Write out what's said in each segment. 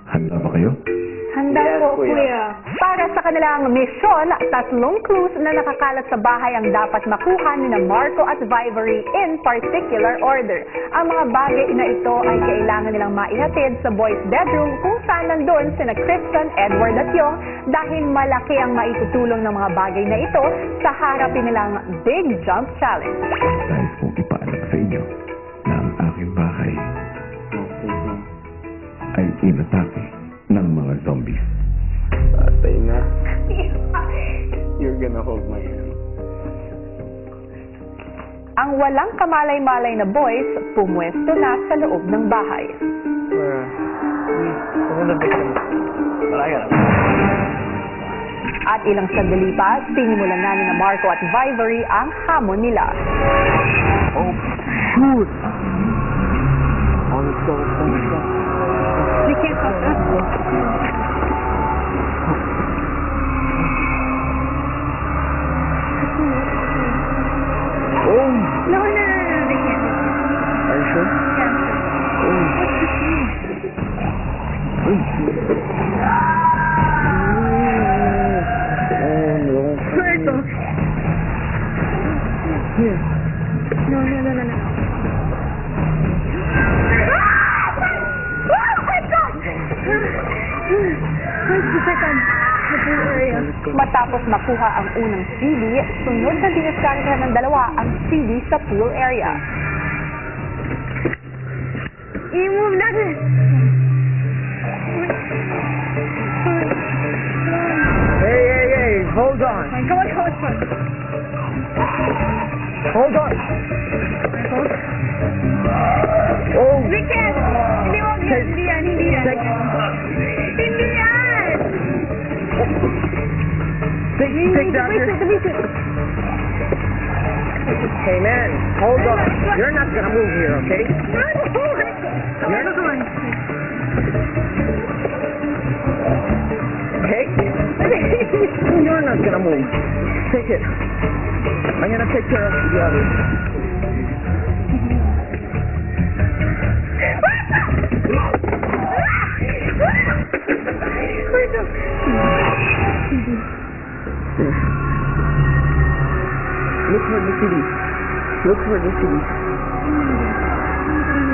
Handa ba kayo? Handa po, kuya. Para sa kanilang misyon, 3 clues na nakakalat sa bahay ang dapat makuha ni na Marco at Vivory in particular order. Ang mga bagay na ito ay kailangan nilang maihatid sa boys' bedroom kung saan nandun sina Kristen, Edward at Yong dahil malaki ang maitutulong ng mga bagay na ito sa harapin nilang Big Jump Challenge. Nais kong ipaalam sa inyo na ang aking bahay ay inatake ng mga zombies. Patay na. You're gonna hold my hand. Ang walang kamalay-malay na boys, pumwesto na sa loob ng bahay. At ilang sandali pa, sinimulan na ni na Marco at Vivory ang hamon nila. Oh, shoot! Oh, let's go, let's go, let's go. We can't stop that. Oh! No, they can't. Are you sure? Yeah. Oh. Oh, no. Marco. Here. No. Matapos makuha ang unang CD, sunod na diniskarga ng dalawa ang CD sa pool area. I-move natin! Hey, hold on. Come on. Hold on. Oh. We can't! Hindi mo yan, hindi yan. Hindi yan! Take down your... Hey man, hold on. You're not gonna move here, okay? Okay? You're not gonna move. Take it. I'm gonna take care of the others. Look for the city. Look for the city.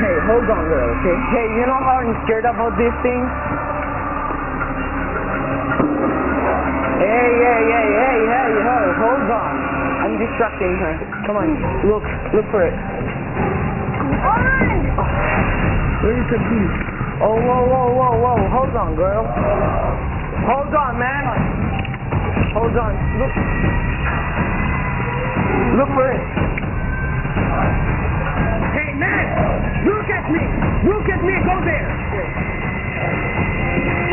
Hey, hold on, girl, okay? Hey, you know how I'm scared about this thing? Hey, hold on. I'm distracting her. Come on, look for it. Where is the key? Oh, whoa. Hold on, girl. Hold on, man. Hold on. Look for it. Hey, man! Look at me! Go there!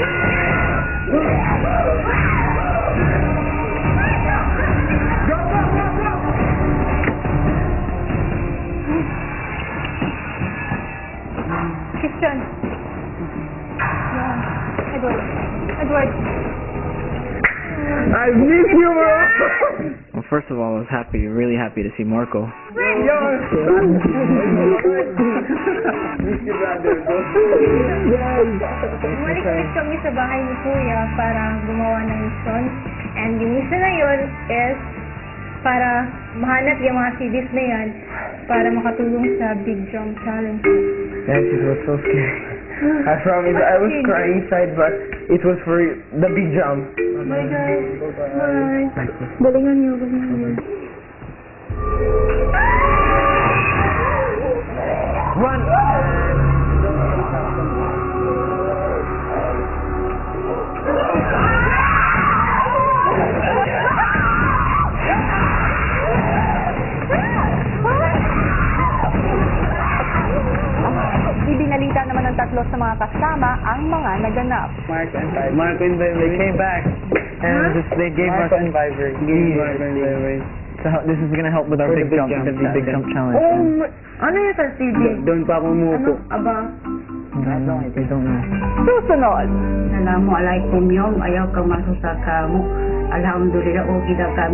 Go! Christian. Edward. I miss you, bro! Well, first of all, I was really happy to see Marco. Umalis kami sa bahay ni Kuya para gumawa ng mission. And yung mission na yun is para mahanap yung mga CDs na yan para makatulong sa Big Jump Challenge. Guys, it was so scary. I promise, I was crying inside, but it was for the big jump. Bye guys. Bye. Galingan niyo. Run! Ibinalita naman ng 3 sa mga kasama ang mga naganap. Marco and Vivory came back, and they gave us and Vivory. So this is gonna help with our big jump challenge. Ano yung sa CD? Doon pa ako umupo. Aba? I don't know. Susunod. Assalamualaikum yung ayaw kang masusaka mo. Alhamdulillah, okay na kami.